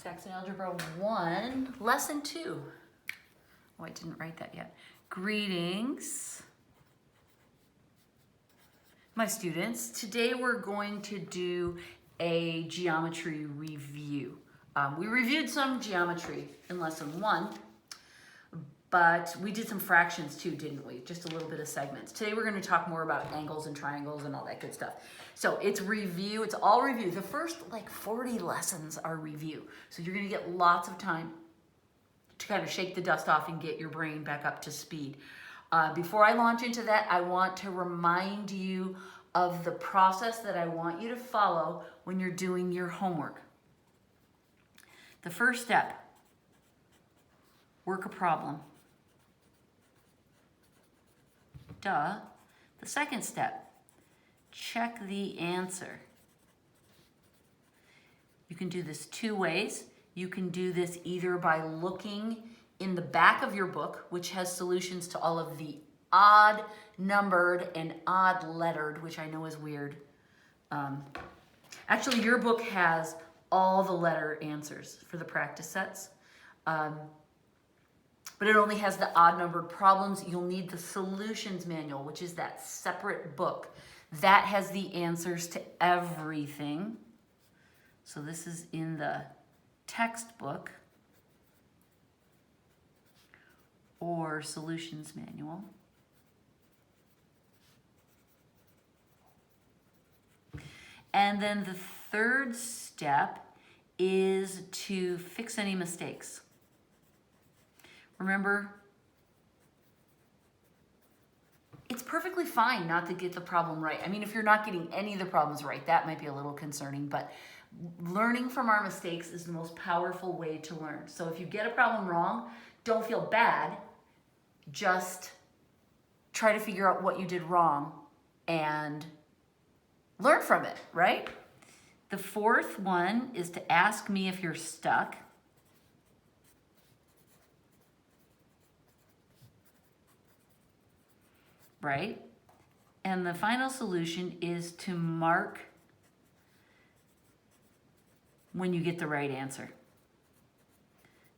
Saxon Algebra 1, Lesson 2. Oh, I didn't write that yet. Greetings, my students. Today we're going to do a geometry review. We reviewed some geometry in Lesson 1, but we did some fractions too, didn't we? Just a little bit of segments. Today we're going to talk more about angles and triangles and all that good stuff. So it's review, it's all review. The first like 40 lessons are review. So you're going to get lots of time to kind of shake the dust off and get your brain back up to speed. Before I launch into that, I want to remind you of the process that I want you to follow when you're doing your homework. The first step, work a problem. Duh. The second step, check the answer. You can do this two ways. You can do this either by looking in the back of your book, which has solutions to all of the odd numbered and odd lettered, which I know is weird. Actually, your book has all the letter answers for the practice sets. But it only has the odd numbered problems. You'll need the solutions manual, which is that separate book. That has the answers to everything. So this is in the textbook or solutions manual. And then the third step is to fix any mistakes. Remember, it's perfectly fine not to get the problem right. I mean, if you're not getting any of the problems right, that might be a little concerning, but learning from our mistakes is the most powerful way to learn. So if you get a problem wrong, don't feel bad. Just try to figure out what you did wrong and learn from it, right? The fourth one is to ask me if you're stuck. Right? And the final solution is to mark when you get the right answer.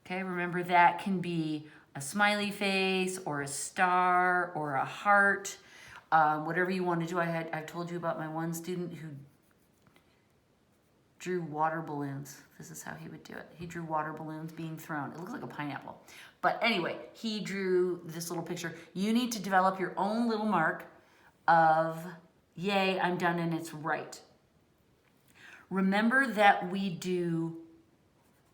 Okay, remember that can be a smiley face or a star or a heart, whatever you want to do. I've told you about my one student who drew water balloons. This is how he would do it. He drew water balloons being thrown. It looks like a pineapple. But anyway, he drew this little picture. You need to develop your own little mark of, yay, I'm done and it's right. Remember that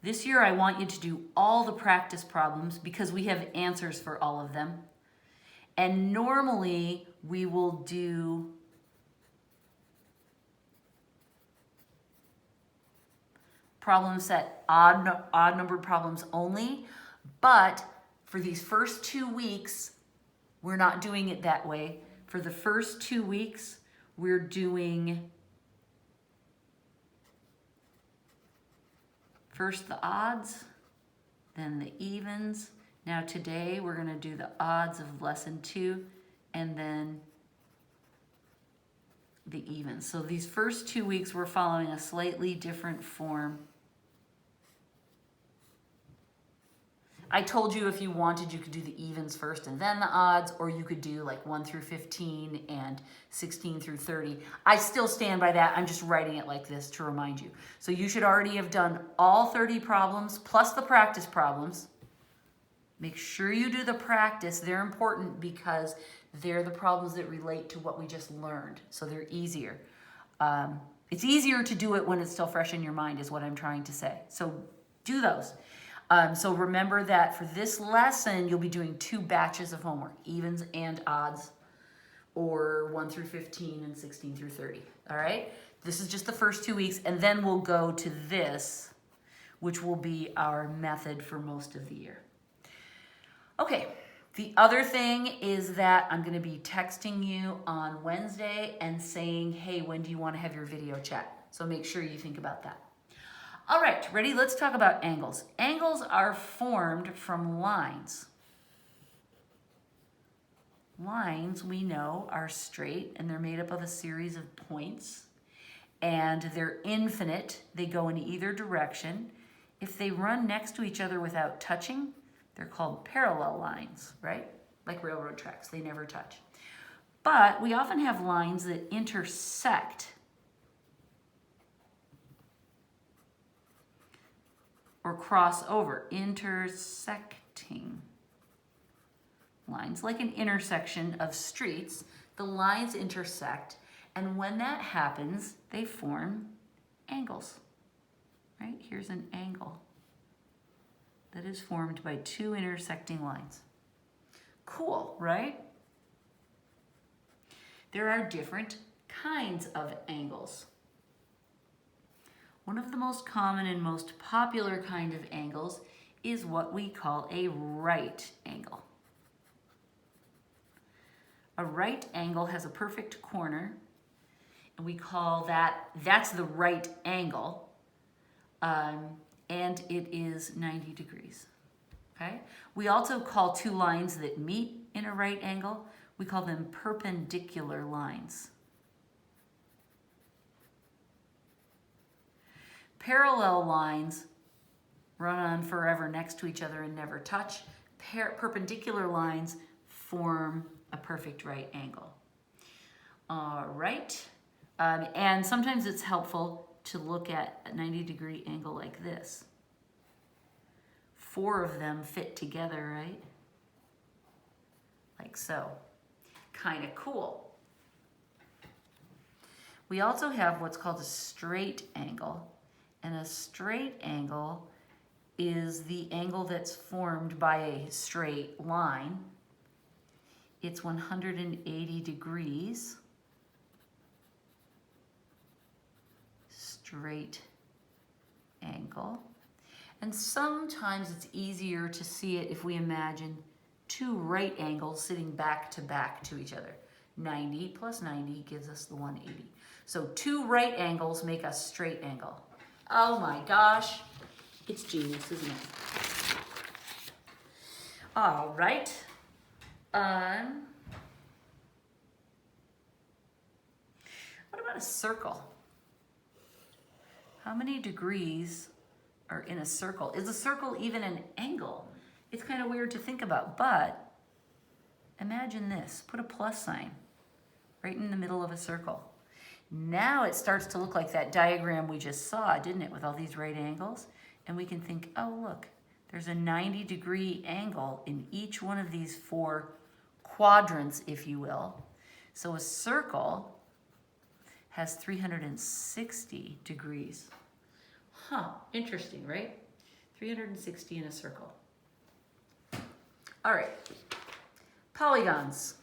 this year I want you to do all the practice problems because we have answers for all of them. And normally we will do problem set, odd numbered problems only, but for these first 2 weeks, we're not doing it that way. For the first 2 weeks, we're doing first the odds, then the evens. Now today, we're gonna do the odds of lesson 2, and then the evens. So these first 2 weeks, we're following a slightly different form. I told you if you wanted, you could do the evens first and then the odds, or you could do like 1 through 15 and 16 through 30. I still stand by that. I'm just writing it like this to remind you. So you should already have done all 30 problems plus the practice problems. Make sure you do the practice. They're important because they're the problems that relate to what we just learned. So they're easier. It's easier to do it when it's still fresh in your mind is what I'm trying to say. So do those. So remember that for this lesson, you'll be doing 2 batches of homework, evens and odds, or 1 through 15 and 16 through 30, all right? This is just the first 2 weeks, and then we'll go to this, which will be our method for most of the year. Okay, the other thing is that I'm gonna be texting you on Wednesday and saying, hey, when do you wanna have your video chat? So make sure you think about that. All right, ready? Let's talk about angles. Angles are formed from lines. Lines, we know, are straight, and they're made up of a series of points, and they're infinite. They go in either direction, If they run next to each other without touching, they're called parallel lines, right? Like railroad tracks, they never touch. But we often have lines that intersect or cross over, intersecting lines, like an intersection of streets. The lines intersect, and when that happens, they form angles, right? Here's an angle that is formed by two intersecting lines. Cool, right? There are different kinds of angles. One of the most common and most popular kind of angles is what we call a right angle. A right angle has a perfect corner, and we call that's the right angle, and it is 90 degrees, okay? We also call two lines that meet in a right angle, we call them perpendicular lines. Parallel lines run on forever next to each other and never touch. Perpendicular lines form a perfect right angle. All right, and sometimes it's helpful to look at a 90-degree angle like this. 4 of them fit together, right? Like so. Kind of cool. We also have what's called a straight angle. And a straight angle is the angle that's formed by a straight line. It's 180 degrees. Straight angle. And sometimes it's easier to see it if we imagine two right angles sitting back to each other. 90 plus 90 gives us the 180. So two right angles make a straight angle. Oh my gosh, it's genius, isn't it? All right. What about a circle? How many degrees are in a circle? Is a circle even an angle? It's kind of weird to think about, but imagine this. Put a plus sign right in the middle of a circle. Now it starts to look like that diagram we just saw, didn't it, with all these right angles? And we can think, oh, look, there's a 90-degree angle in each one of these 4 quadrants, if you will. So a circle has 360 degrees. Huh, interesting, right? 360 in a circle. All right, polygons.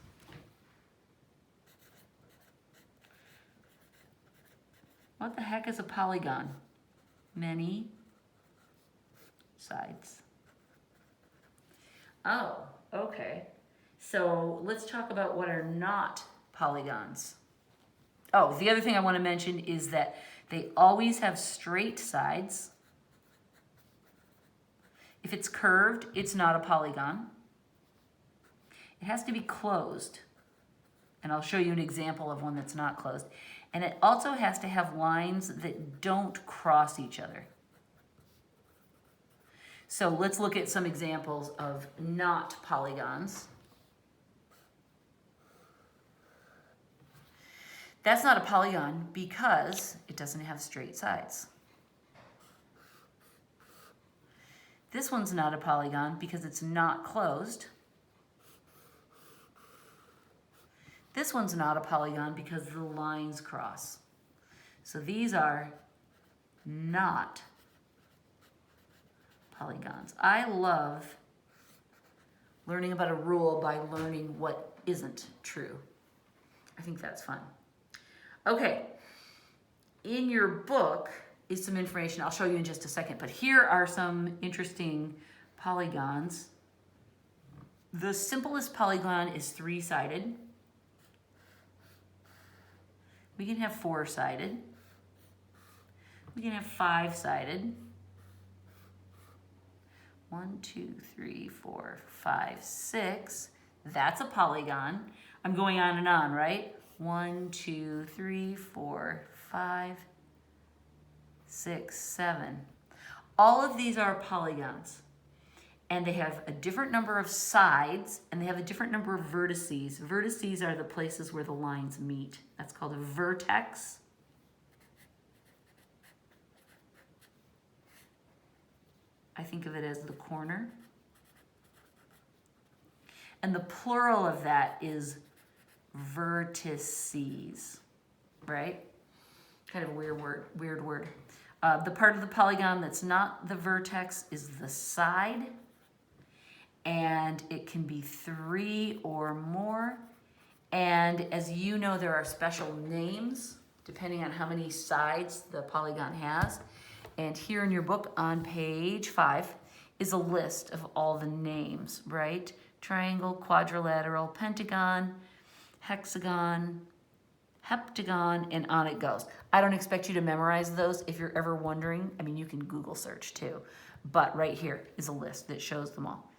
What the heck is a polygon? Many sides. Oh, okay. So let's talk about what are not polygons. Oh, the other thing I want to mention is that they always have straight sides. If it's curved, it's not a polygon. It has to be closed. And I'll show you an example of one that's not closed. And it also has to have lines that don't cross each other. So let's look at some examples of not polygons. That's not a polygon because it doesn't have straight sides. This one's not a polygon because it's not closed. This one's not a polygon because the lines cross. So these are not polygons. I love learning about a rule by learning what isn't true. I think that's fun. Okay, in your book is some information I'll show you in just a second, but here are some interesting polygons. The simplest polygon is 3-sided. We can have 4-sided. We can have 5-sided. 1, 2, 3, 4, 5, 6. That's a polygon. I'm going on and on, right? 1, 2, 3, 4, 5, 6, 7. All of these are polygons. And they have a different number of sides, and they have a different number of vertices. Vertices are the places where the lines meet. That's called a vertex. I think of it as the corner. And the plural of that is vertices, right? Kind of a weird word. The part of the polygon that's not the vertex is the side. And it can be 3 or more. And as you know, there are special names depending on how many sides the polygon has. And here in your book on page 5 is a list of all the names, right? Triangle, quadrilateral, pentagon, hexagon, heptagon, and on it goes. I don't expect you to memorize those. If you're ever wondering, I mean, you can Google search too. But right here is a list that shows them all.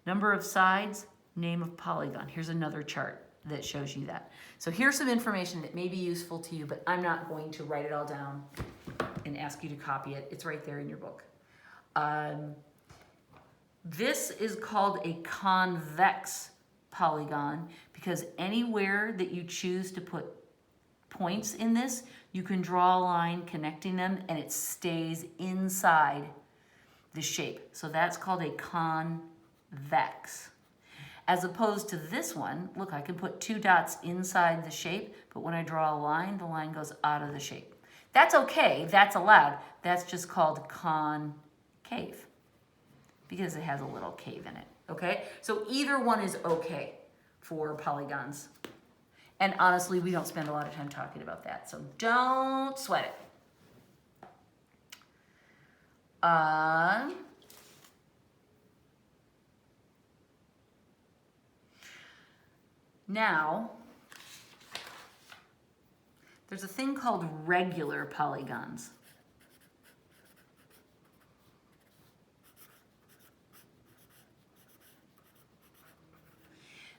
Number of sides, name of polygon. Here's another chart that shows you that. So here's some information that may be useful to you, but I'm not going to write it all down and ask you to copy it. It's right there in your book. This is called a convex polygon because anywhere that you choose to put points in this, you can draw a line connecting them and it stays inside the shape. So that's called a convex. As opposed to this one, look, I can put 2 dots inside the shape, but when I draw a line, the line goes out of the shape. That's okay, that's allowed. That's just called concave because it has a little cave in it, okay? So either one is okay for polygons. And honestly, we don't spend a lot of time talking about that, so don't sweat it. Now, there's a thing called regular polygons.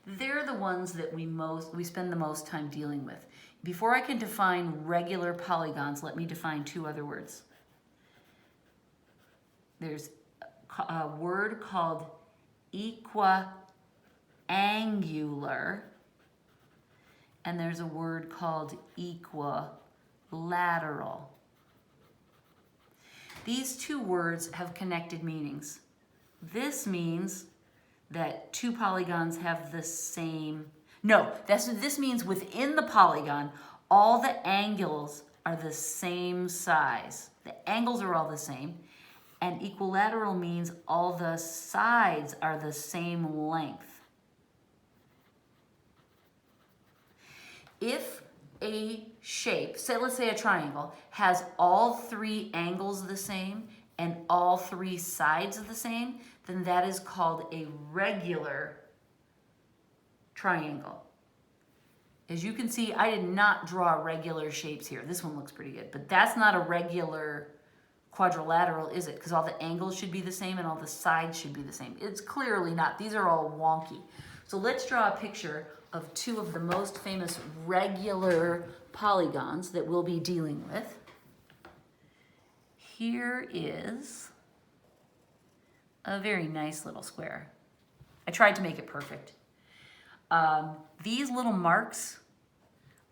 They're the ones that we spend the most time dealing with. Before I can define regular polygons, let me define 2 other words. There's a word called equiangular, and there's a word called equilateral. These 2 words have connected meanings. This means that 2 polygons have the same, this means within the polygon, all the angles are the same size. The angles are all the same. And equilateral means all the sides are the same length. If a shape, let's say a triangle, has all 3 angles the same and all 3 sides the same, then that is called a regular triangle. As you can see, I did not draw regular shapes here. This one looks pretty good, but that's not a regular quadrilateral, is it? Because all the angles should be the same and all the sides should be the same. It's clearly not. These are all wonky. So let's draw a picture of 2 of the most famous regular polygons that we'll be dealing with. Here is a very nice little square. I tried to make it perfect. These little marks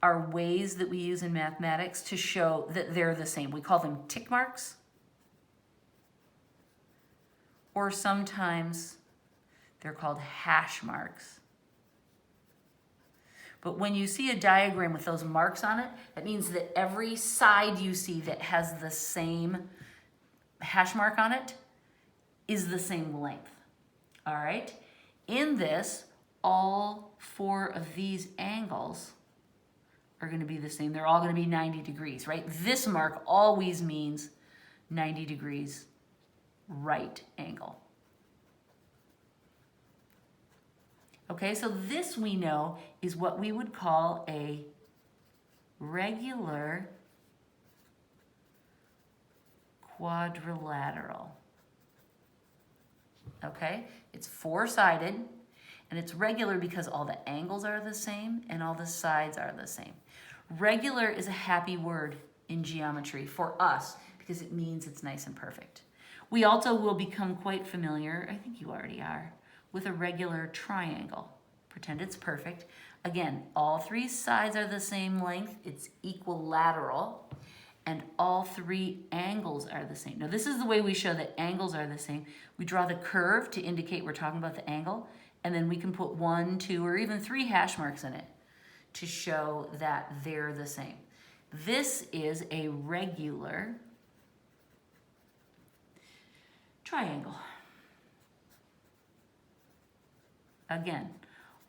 are ways that we use in mathematics to show that they're the same. We call them tick marks. Or sometimes they're called hash marks. But when you see a diagram with those marks on it, that means that every side you see that has the same hash mark on it is the same length. All right? In this, all 4 of these angles are going to be the same. They're all going to be 90 degrees, right? This mark always means 90 degrees right angle. Okay, so this we know is what we would call a regular quadrilateral. Okay, it's 4-sided and it's regular because all the angles are the same and all the sides are the same. Regular is a happy word in geometry for us because it means it's nice and perfect. We also will become quite familiar, I think you already are, with a regular triangle. Pretend it's perfect. Again, all three sides are the same length. It's equilateral. And all three angles are the same. Now, this is the way we show that angles are the same. We draw the curve to indicate we're talking about the angle, and then we can put 1, 2, or even 3 hash marks in it to show that they're the same. This is a regular triangle. Again,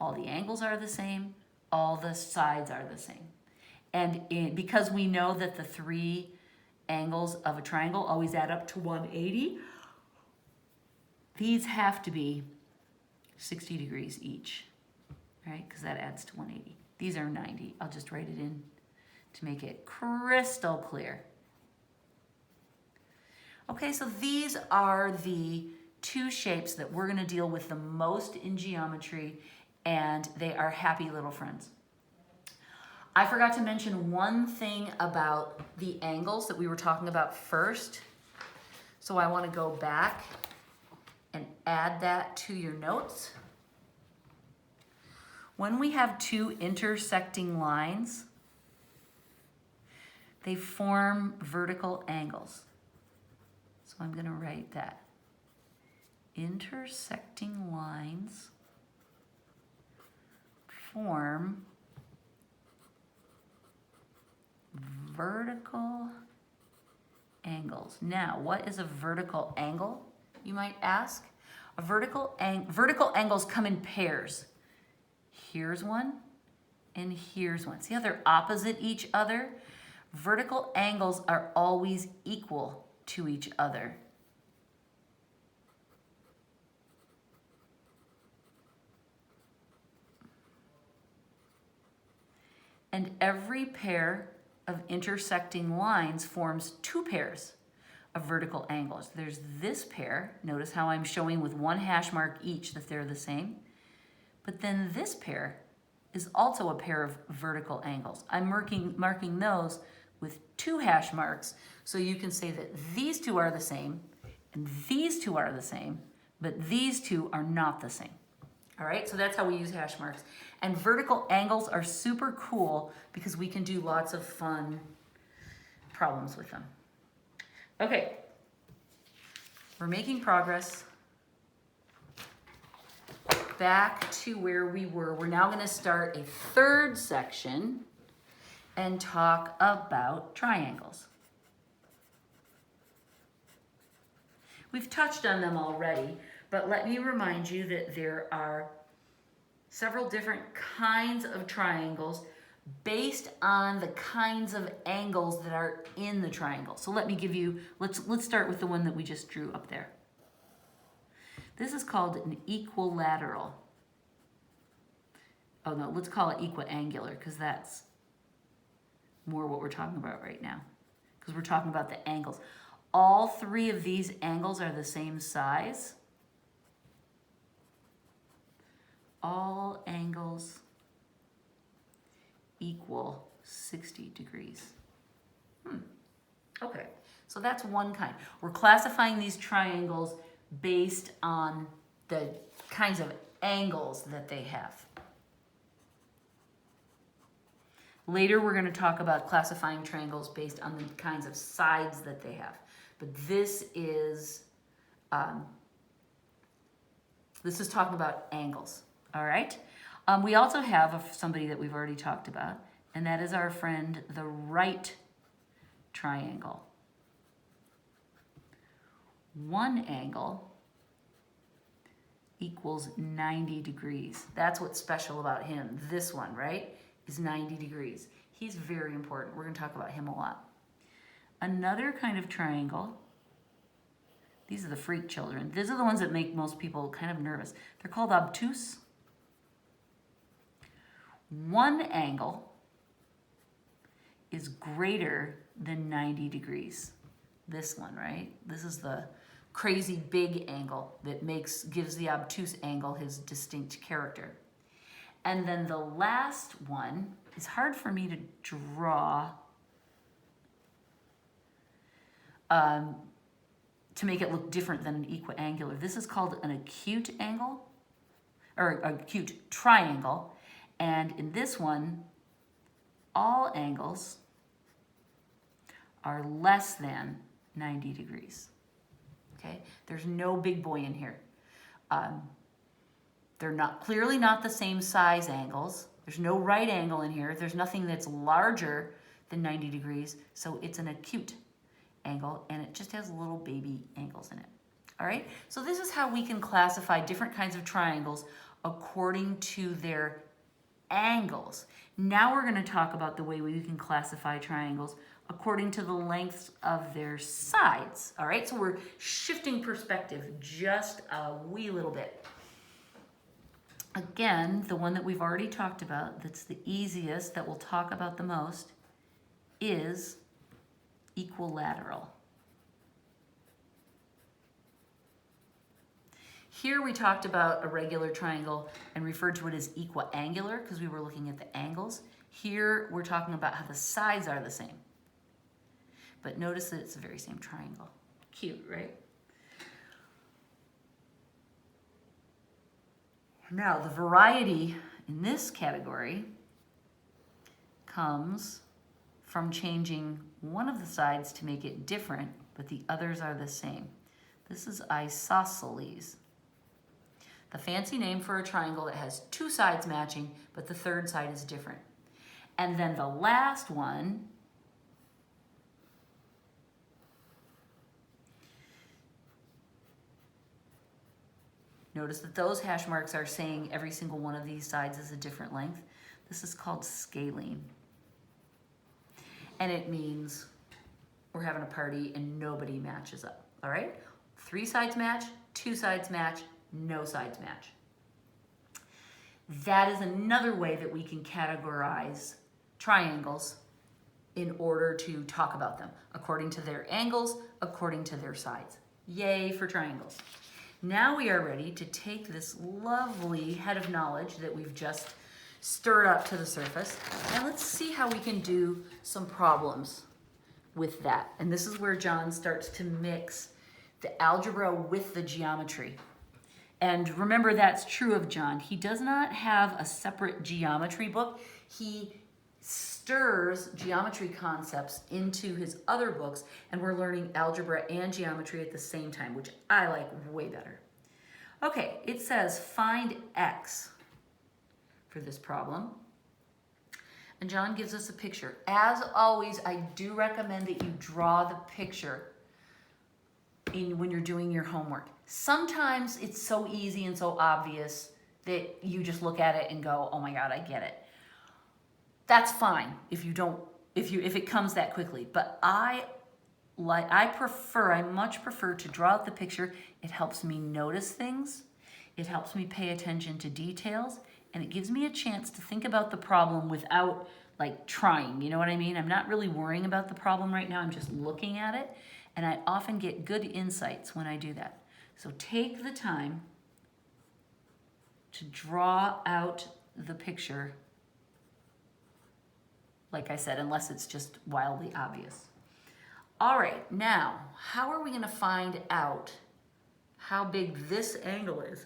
all the angles are the same, all the sides are the same. And because we know that the 3 angles of a triangle always add up to 180, these have to be 60 degrees each, right? Because that adds to 180. These are 90. I'll just write it in to make it crystal clear. Okay, so these are the 2 shapes that we're going to deal with the most in geometry, and they are happy little friends. I forgot to mention one thing about the angles that we were talking about first. So I want to go back and add that to your notes. When we have 2 intersecting lines, they form vertical angles. So I'm going to write that. Intersecting lines form vertical angles. Now, what is a vertical angle, you might ask? Vertical angles come in pairs. Here's one, and here's one. See how they're opposite each other? Vertical angles are always equal to each other. And every pair of intersecting lines forms 2 pairs of vertical angles. There's this pair. Notice how I'm showing with 1 hash mark each that they're the same. But then this pair is also a pair of vertical angles. I'm marking those with 2 hash marks, so you can say that these 2 are the same, and these 2 are the same, but these 2 are not the same. All right, so that's how we use hash marks. And vertical angles are super cool because we can do lots of fun problems with them. Okay, we're making progress. Back to where we were. We're now going to start a 3rd section and talk about triangles. We've touched on them already, but let me remind you that there are several different kinds of triangles based on the kinds of angles that are in the triangle. So let me give you, let's start with the one that we just drew up there. This is called an equilateral. Oh no, let's call it equiangular because that's more what we're talking about right now, because we're talking about the angles. All 3 of these angles are the same size. All angles equal 60 degrees. Okay, so that's one kind. We're classifying these triangles based on the kinds of angles that they have. Later, we're going to talk about classifying triangles based on the kinds of sides that they have. But this is talking about angles. All right. We also have somebody that we've already talked about, and that is our friend, the right triangle. One angle equals 90 degrees. That's what's special about him. This one, right, is 90 degrees. He's very important. We're going to talk about him a lot. Another kind of triangle, these are the freak children. These are the ones that make most people kind of nervous. They're called obtuse. One angle is greater than 90 degrees. This one, right? This is the crazy big angle that gives the obtuse angle his distinct character. And then the last one is hard for me to draw to make it look different than an equiangular. This is called an acute angle, or acute triangle. And in this one, all angles are less than 90 degrees. Okay, there's no big boy in here. They're clearly not the same size angles. There's no right angle in here. There's nothing that's larger than 90 degrees, so it's an acute angle, and it just has little baby angles in it. All right, so this is how we can classify different kinds of triangles according to their angles. Now we're going to talk about the way we can classify triangles according to the lengths of their sides. All right, so we're shifting perspective just a wee little bit. Again, the one that we've already talked about, that's the easiest, that we'll talk about the most, is equilateral. Here we talked about a regular triangle and referred to it as equiangular because we were looking at the angles. Here we're talking about how the sides are the same. But notice that it's the very same triangle. Cute, right? Now, the variety in this category comes from changing one of the sides to make it different, but the others are the same. This is isosceles. The fancy name for a triangle that has two sides matching, but the third side is different. And then the last one notice that those hash marks are saying every single one of these sides is a different length. This is called scaling. And it means we're having a party and nobody matches up, all right? 3 sides match, 2 sides match, no sides match. That is another way that we can categorize triangles in order to talk about them, according to their angles, according to their sides. Yay for triangles. Now we are ready to take this lovely head of knowledge that we've just stirred up to the surface, and let's see how we can do some problems with that. And this is where John starts to mix the algebra with the geometry. And remember, that's true of John. He does not have a separate geometry book. He stirs geometry concepts into his other books, and we're learning algebra and geometry at the same time, which I like way better. Okay, it says find x for this problem. And John gives us a picture. As always, I do recommend that you draw the picture when you're doing your homework. Sometimes it's so easy and so obvious that you just look at it and go, oh my God, I get it. That's fine if it comes that quickly. But I much prefer to draw out the picture. It helps me notice things. It helps me pay attention to details. And it gives me a chance to think about the problem without like trying, you know what I mean? I'm not really worrying about the problem right now. I'm just looking at it. And I often get good insights when I do that. So take the time to draw out the picture, like I said, unless it's just wildly obvious. All right, now, how are we going to find out how big this angle is,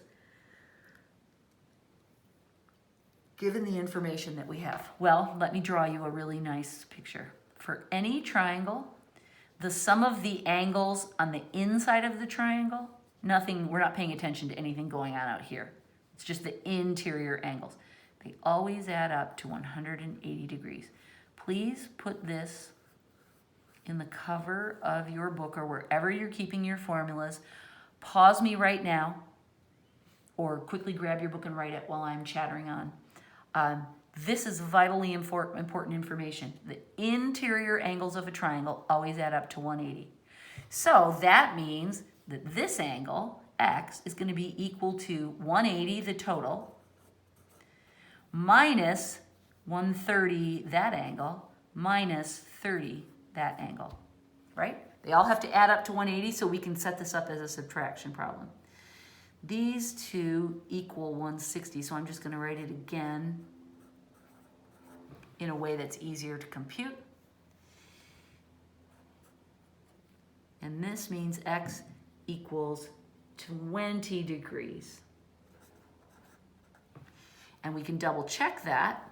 given the information that we have? Well, let me draw you a really nice picture. For any triangle, the sum of the angles on the inside of the triangle, we're not paying attention to anything going on out here. It's just the interior angles. They always add up to 180 degrees. Please put this in the cover of your book or wherever you're keeping your formulas. Pause me right now or quickly grab your book and write it while I'm chattering on. This is vitally important information. The interior angles of a triangle always add up to 180. So that means that this angle, x, is going to be equal to 180, the total, minus 130, that angle, minus 30, that angle, right? They all have to add up to 180, so we can set this up as a subtraction problem. These two equal 160, so I'm just going to write it again in a way that's easier to compute. And this means x equals 20 degrees. And we can double check that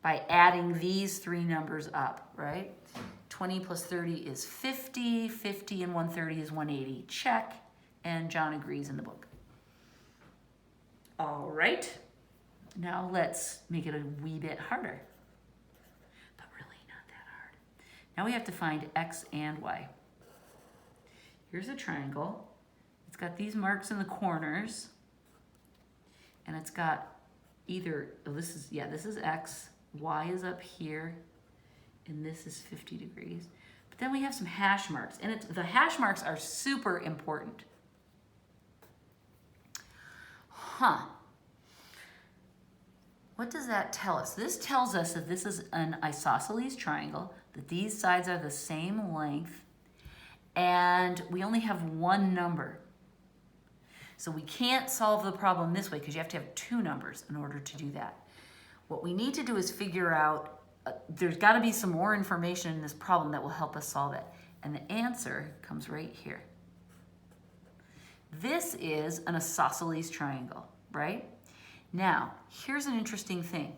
by adding these three numbers up, right? 20 plus 30 is 50, 50 and 130 is 180. Check, and John agrees in the book. All right, now let's make it a wee bit harder, but really not that hard. Now we have to find x and y. Here's a triangle. It's got these marks in the corners, and it's got either, oh, this is x, y is up here, and this is 50 degrees. But then we have some hash marks, and the hash marks are super important. What does that tell us? This tells us that this is an isosceles triangle, that these sides are the same length, and we only have one number. So we can't solve the problem this way because you have to have two numbers in order to do that. What we need to do is figure out, there's got to be some more information in this problem that will help us solve it. And the answer comes right here. This is an isosceles triangle, right? Now, here's an interesting thing.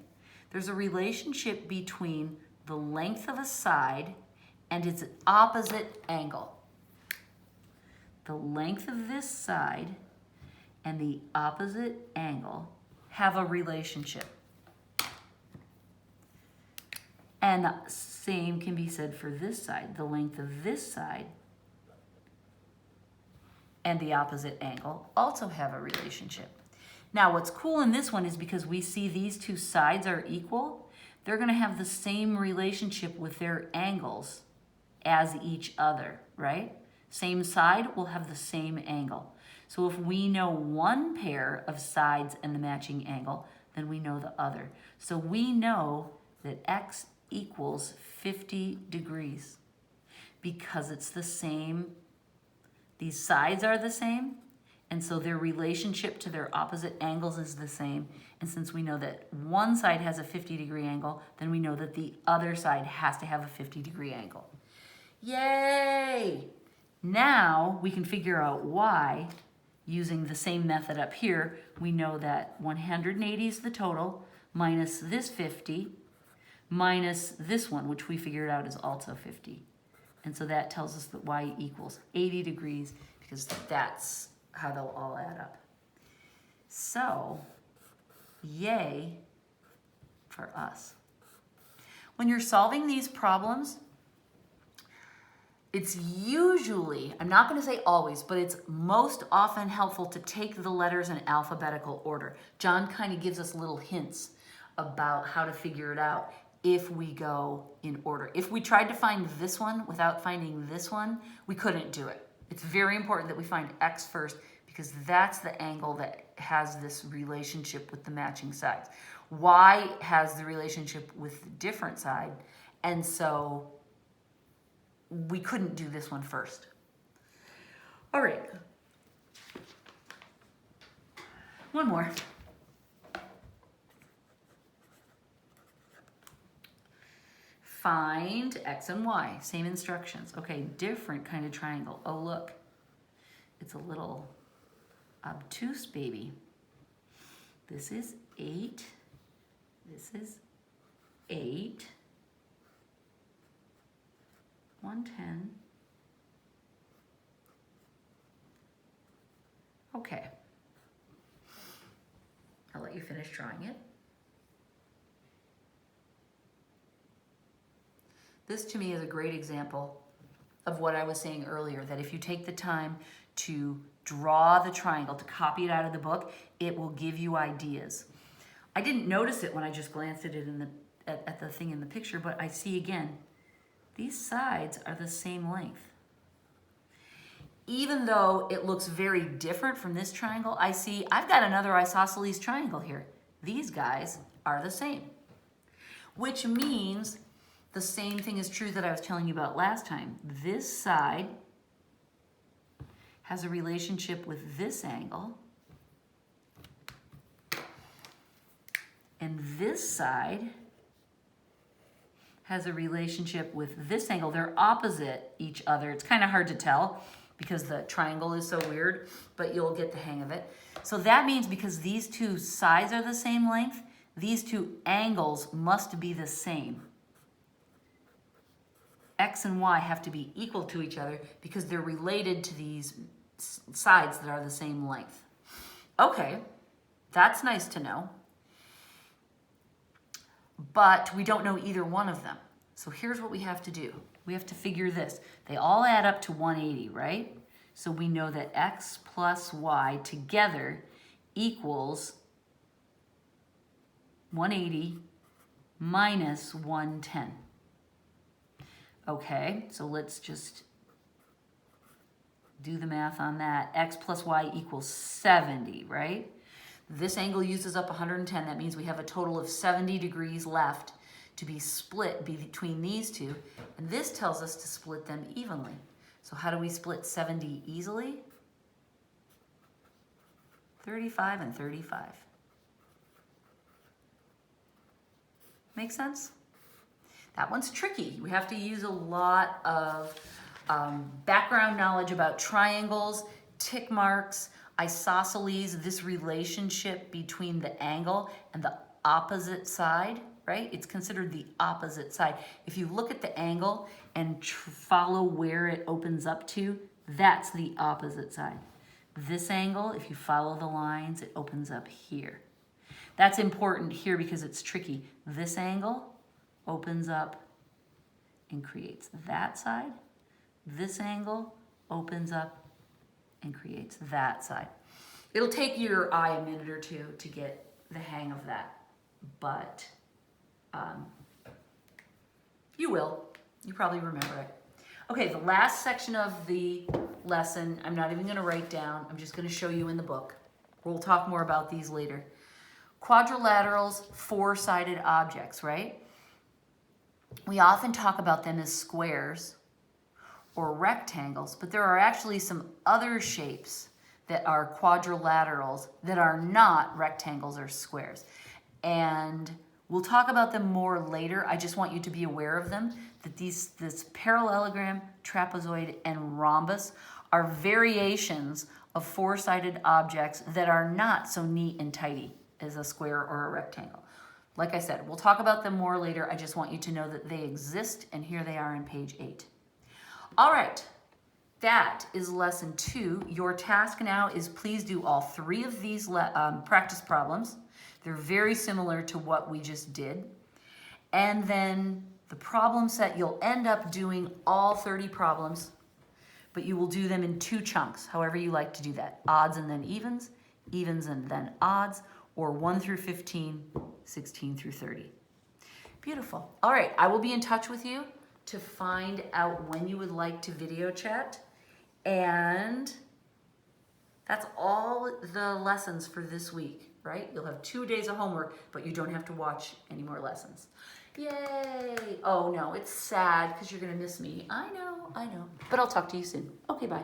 There's a relationship between the length of a side and its opposite angle. The length of this side and the opposite angle have a relationship. And the same can be said for this side. The length of this side and the opposite angle also have a relationship. Now, what's cool in this one is because we see these two sides are equal, they're going to have the same relationship with their angles as each other, right? Same side will have the same angle. So if we know one pair of sides and the matching angle, then we know the other. So we know that x equals 50 degrees because it's the same. These sides are the same, and so their relationship to their opposite angles is the same. And since we know that one side has a 50-degree angle, then we know that the other side has to have a 50-degree angle. Yay! Now we can figure out why using the same method up here. We know that 180 is the total minus this 50 minus this one, which we figured out is also 50. And so that tells us that y equals 80 degrees because that's how they'll all add up. So, yay for us. When you're solving these problems, it's usually, I'm not going to say always, but it's most often helpful to take the letters in alphabetical order. John kind of gives us little hints about how to figure it out if we go in order. If we tried to find this one without finding this one, we couldn't do it. It's very important that we find x first because that's the angle that has this relationship with the matching sides. Y has the relationship with the different side, and so we couldn't do this one first. All right. One more. Find x and y, same instructions. Okay, different kind of triangle. Oh, look, it's a little obtuse baby. This is 8, this is 8, 110. Okay, I'll let you finish drawing it. This to me is a great example of what I was saying earlier, that if you take the time to draw the triangle, to copy it out of the book, it will give you ideas. I didn't notice it when I just glanced at it at the thing in the picture, but I see again, these sides are the same length. Even though it looks very different from this triangle, I see I've got another isosceles triangle here. These guys are the same, which means the same thing is true that I was telling you about last time. This side has a relationship with this angle, and this side has a relationship with this angle. They're opposite each other. It's kind of hard to tell, because the triangle is so weird, but you'll get the hang of it. So that means because these two sides are the same length, these two angles must be the same. X and Y have to be equal to each other because they're related to these sides that are the same length. Okay, that's nice to know. But we don't know either one of them. So here's what we have to do. We have to figure this. They all add up to 180, right? So we know that X plus Y together equals 180 minus 110. Okay, so let's just do the math on that. X plus Y equals 70, right? This angle uses up 110. That means we have a total of 70 degrees left to be split between these two. And this tells us to split them evenly. So how do we split 70 easily? 35 and 35. Make sense? That one's tricky. We have to use a lot of background knowledge about triangles, tick marks, isosceles, this relationship between the angle and the opposite side, right? It's considered the opposite side. If you look at the angle and follow where it opens up to, that's the opposite side. This angle, if you follow the lines, it opens up here. That's important here because it's tricky. This angle opens up and creates that side. This angle opens up and creates that side. It'll take your eye a minute or two to get the hang of that, but you will. You probably remember it. Okay, the last section of the lesson, I'm not even going to write down. I'm just going to show you in the book. We'll talk more about these later. Quadrilaterals, four-sided objects, right? We often talk about them as squares or rectangles, but there are actually some other shapes that are quadrilaterals that are not rectangles or squares. And we'll talk about them more later. I just want you to be aware of them, that this parallelogram, trapezoid, and rhombus are variations of four-sided objects that are not so neat and tidy as a square or a rectangle. Like I said, we'll talk about them more later. I just want you to know that they exist, and here they are on page 8. All right, that is lesson 2. Your task now is please do all 3 of these practice problems. They're very similar to what we just did. And then the problem set, you'll end up doing all 30 problems, but you will do them in 2 chunks, however you like to do that. Odds and then evens and then odds, or 1 through 15, 16 through 30. Beautiful. All right, I will be in touch with you to find out when you would like to video chat. And that's all the lessons for this week, right? You'll have 2 days of homework, but you don't have to watch any more lessons. Yay! Oh no, it's sad because you're gonna miss me. I know. But I'll talk to you soon. Okay, bye.